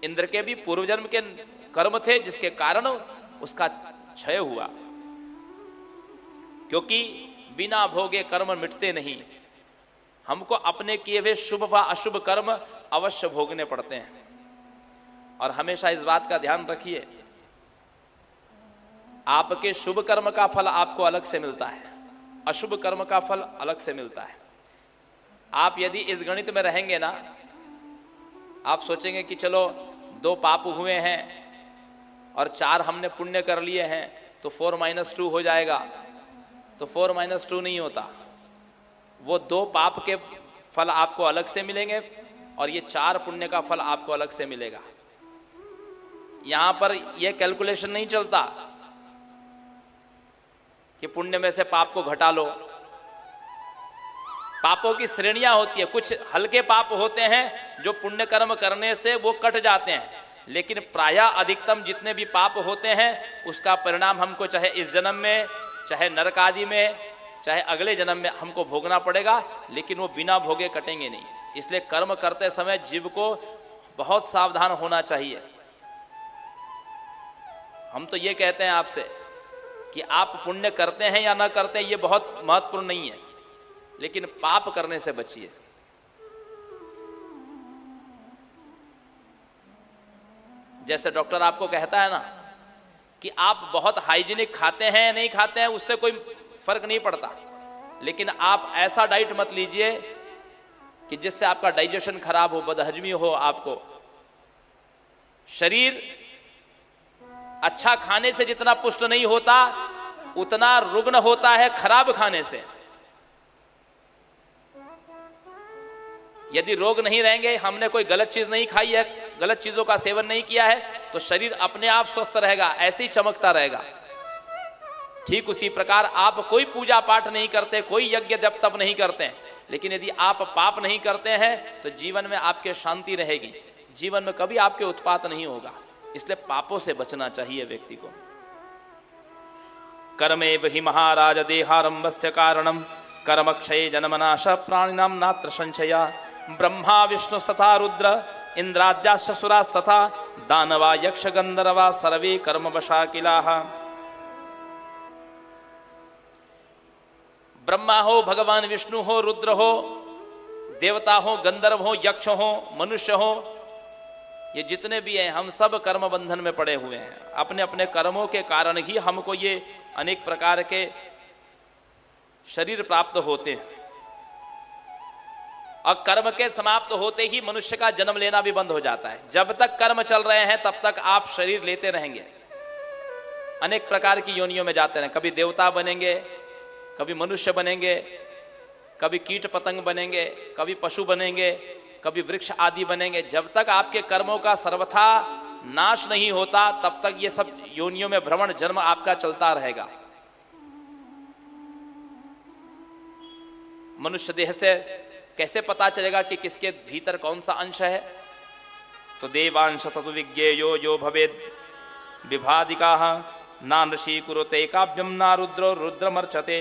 इंद्र के भी पूर्व जन्म के कर्म थे जिसके कारण उसका क्षय हुआ, क्योंकि बिना भोगे कर्म मिटते नहीं। हमको अपने किए हुए शुभ व अशुभ कर्म अवश्य भोगने पड़ते हैं। और हमेशा इस बात का ध्यान रखिए, आपके शुभ कर्म का फल आपको अलग से मिलता है, अशुभ कर्म का फल अलग से मिलता है। आप यदि इस गणित में रहेंगे ना, आप सोचेंगे कि चलो 2 पाप हुए हैं और 4 हमने पुण्य कर लिए हैं तो 4 - 2 हो जाएगा, तो 4 - 2 नहीं होता। वो 2 पाप के फल आपको अलग से मिलेंगे और ये 4 पुण्य का फल आपको अलग से मिलेगा। यहां पर यह कैलकुलेशन नहीं चलता कि पुण्य में से पाप को घटा लो। पापों की श्रेणियां होती है, कुछ हल्के पाप होते हैं जो पुण्य कर्म करने से वो कट जाते हैं, लेकिन प्रायः अधिकतम जितने भी पाप होते हैं उसका परिणाम हमको चाहे इस जन्म में, चाहे नरक आदि में, चाहे अगले जन्म में हमको भोगना पड़ेगा, लेकिन वो बिना भोगे कटेंगे नहीं। इसलिए कर्म करते समय जीव को बहुत सावधान होना चाहिए। हम तो ये कहते हैं आपसे कि आप पुण्य करते हैं या ना करते हैं ये बहुत महत्वपूर्ण नहीं है, लेकिन पाप करने से बचिए। जैसे डॉक्टर आपको कहता है ना कि आप बहुत हाइजीनिक खाते हैं या नहीं खाते हैं उससे कोई फर्क नहीं पड़ता, लेकिन आप ऐसा डाइट मत लीजिए कि जिससे आपका डाइजेशन खराब हो, बदहजमी हो। आपको शरीर अच्छा खाने से जितना पुष्ट नहीं होता उतना रुग्ण होता है खराब खाने से। यदि रोग नहीं रहेंगे, हमने कोई गलत चीज नहीं खाई है, गलत चीजों का सेवन नहीं किया है, तो शरीर अपने आप स्वस्थ रहेगा, ऐसे ही चमकता रहेगा। ठीक उसी प्रकार आप कोई पूजा पाठ नहीं करते, कोई यज्ञ जप तप नहीं करते, लेकिन यदि आप पाप नहीं करते हैं तो जीवन में आपके शांति रहेगी, जीवन में कभी आपके उत्पात नहीं होगा। इसलिए पापों से बचना चाहिए व्यक्ति को। कर्मेव हि महाराज देहारंभस्य कारणम कर्मक्षये जन्मनाश प्राणिनाम नात्र संशया ब्रह्मा विष्णु तथा रुद्र इंद्राद्याश्च सुरास्तथा दानवा यक्ष गंधर्वा सर्वे कर्मवशा किलाः। ब्रह्मा हो, भगवान विष्णु हो, रुद्र हो, देवता हो, गंधर्व हो, यक्ष हो, मनुष्य हो, ये जितने भी हैं हम सब कर्म बंधन में पड़े हुए हैं। अपने अपने कर्मों के कारण ही हमको ये अनेक प्रकार के शरीर प्राप्त होते हैं। और कर्म के समाप्त होते ही मनुष्य का जन्म लेना भी बंद हो जाता है। जब तक कर्म चल रहे हैं तब तक आप शरीर लेते रहेंगे, अनेक प्रकार की योनियों में जाते रहें। कभी देवता बनेंगे, कभी मनुष्य बनेंगे, कभी कीट पतंग बनेंगे, कभी पशु बनेंगे, कभी वृक्ष आदि बनेंगे। जब तक आपके कर्मों का सर्वथा नाश नहीं होता तब तक ये सब योनियों में भ्रमण जन्म आपका चलता रहेगा। मनुष्य देह से कैसे पता चलेगा कि किसके भीतर कौन सा अंश है? तो देवांश तत्व विज्ञेयो यो भवेद विभादिकाः नानृषि कुरुते काव्यम ना रुद्रो रुद्रमर्चते।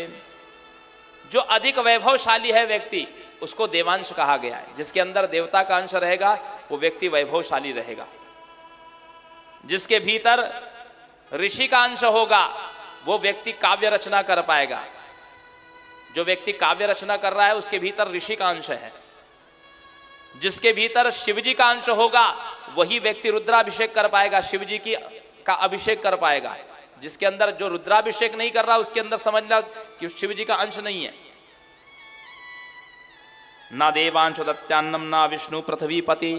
जो अधिक वैभवशाली है व्यक्ति उसको देवांश कहा गया है। जिसके अंदर देवता का अंश रहेगा वो व्यक्ति वैभवशाली रहेगा। जिसके भीतर ऋषि का अंश होगा वो व्यक्ति काव्य रचना कर पाएगा। जो व्यक्ति काव्य रचना कर रहा है उसके भीतर ऋषि का अंश है। जिसके भीतर शिवजी का अंश होगा वही व्यक्ति रुद्राभिषेक कर पाएगा, शिवजी की का अभिषेक कर पाएगा। जिसके अंदर जो रुद्राभिषेक नहीं कर रहा उसके अंदर समझ लो कि शिवजी का अंश नहीं है। ना देवांशो दत्यान्नम ना विष्णु पृथ्वीपति।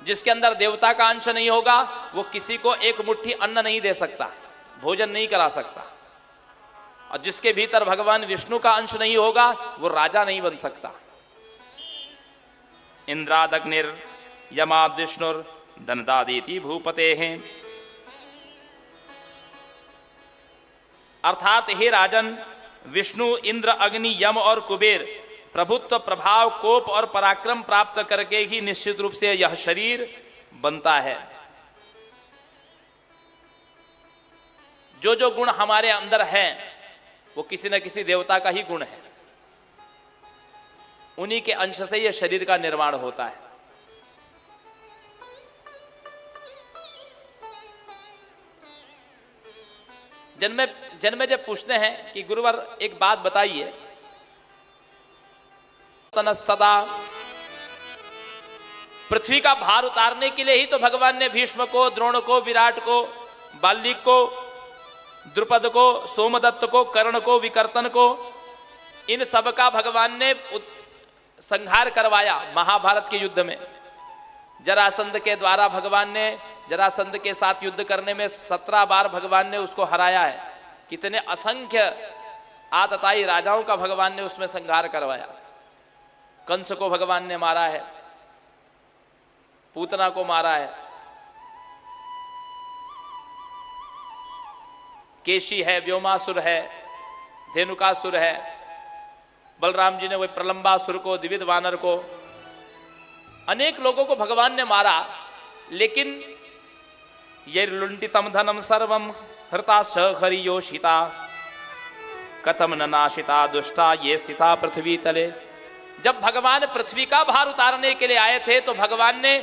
जिसके अंदर देवता का अंश नहीं होगा वो किसी को एक मुट्ठी अन्न नहीं दे सकता, भोजन नहीं करा सकता। और जिसके भीतर भगवान विष्णु का अंश नहीं होगा वो राजा नहीं बन सकता। इंद्रादग्निर यमाद विष्णुर दनदादिति भूपते हैं। अर्थात हे राजन, विष्णु, इंद्र, अग्नि, यम और कुबेर प्रभुत्व, प्रभाव, कोप और पराक्रम प्राप्त करके ही निश्चित रूप से यह शरीर बनता है। जो जो गुण हमारे अंदर हैं वो किसी न किसी देवता का ही गुण है। उन्हीं के अंश से यह शरीर का निर्माण होता है। जन्मे जब पूछते हैं कि गुरुवर एक बात बताइए, तनस्तदा पृथ्वी का भार उतारने के लिए ही तो भगवान ने भीष्म को, द्रोण को, विराट को, बाल्लीक को, द्रुपद को, सोमदत्त को, कर्ण को, विकर्तन को, इन सब का भगवान ने संहार करवाया महाभारत के युद्ध में। जरासंध के द्वारा भगवान ने जरासंध के साथ युद्ध करने में 17 बार भगवान ने उसको हराया है। कितने असंख्य आतताई राजाओं का भगवान ने उसमें संहार करवाया। कंस को भगवान ने मारा है, पूतना को मारा है, केशी है, व्योमासुर है, धेनुकासुर है, बलराम जी ने वही प्रलंबासुर को, द्विविध वानर को, अनेक लोगों को भगवान ने मारा। लेकिन ये लुंटितम धनम सर्वम हृताश्च हरियोषिता कथम न नाशिता दुष्टा ये स्थिता पृथ्वी तले। जब भगवान पृथ्वी का भार उतारने के लिए आए थे तो भगवान ने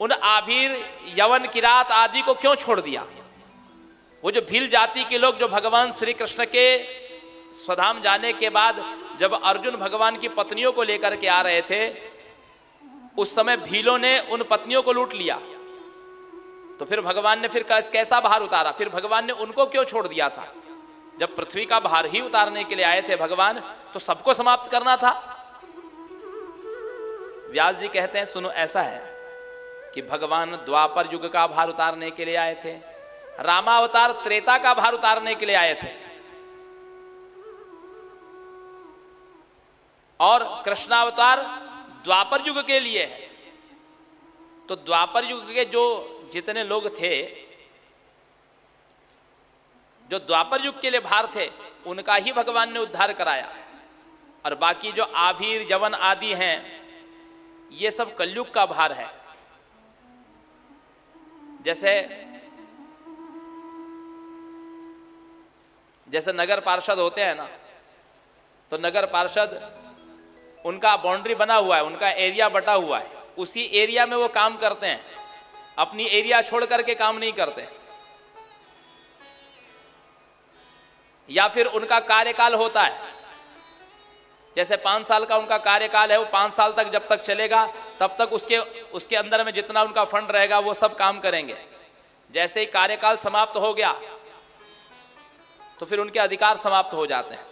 उन आभीर, यवन, किरात आदि को क्यों छोड़ दिया? वो जो भील जाति के लोग जो भगवान श्री कृष्ण के स्वधाम जाने के बाद जब अर्जुन भगवान की पत्नियों को लेकर के आ रहे थे, उस समय भीलों ने उन पत्नियों को लूट लिया। तो फिर भगवान ने फिर कैसा भार उतारा? फिर भगवान ने उनको क्यों छोड़ दिया था? जब पृथ्वी का भार ही उतारने के लिए आए थे भगवान, तो सबको समाप्त करना था। व्यास जी कहते हैं, सुनो, ऐसा है कि भगवान द्वापर युग का भार उतारने के लिए आए थे, रामावतार त्रेता का भार उतारने के लिए आए थे, और कृष्णावतार द्वापर युग के लिए है। तो द्वापर युग के जो जितने लोग थे, जो द्वापर युग के लिए भार थे, उनका ही भगवान ने उद्धार कराया। और बाकी जो आभीर, यवन आदि हैं, ये सब कलयुग का भार है। जैसे नगर पार्षद होते हैं ना, तो नगर पार्षद उनका बाउंड्री बना हुआ है, उनका एरिया बटा हुआ है, उसी एरिया में वो काम करते हैं, अपनी एरिया छोड़ करके काम नहीं करते। या फिर उनका कार्यकाल होता है, जैसे 5 साल का उनका कार्यकाल है, वो 5 साल तक जब तक चलेगा तब तक उसके अंदर में जितना उनका फंड रहेगा वो सब काम करेंगे। जैसे ही कार्यकाल समाप्त हो गया तो फिर उनके अधिकार समाप्त हो जाते हैं।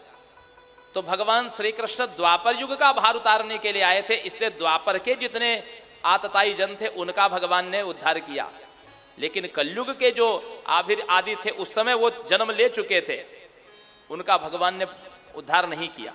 तो भगवान श्री कृष्ण द्वापर युग का भार उतारने के लिए आए थे, इसलिए द्वापर के जितने आतताई जन थे उनका भगवान ने उद्धार किया। लेकिन कलयुग के जो आभीर आदि थे, उस समय वो जन्म ले चुके थे, उनका भगवान ने उद्धार नहीं किया।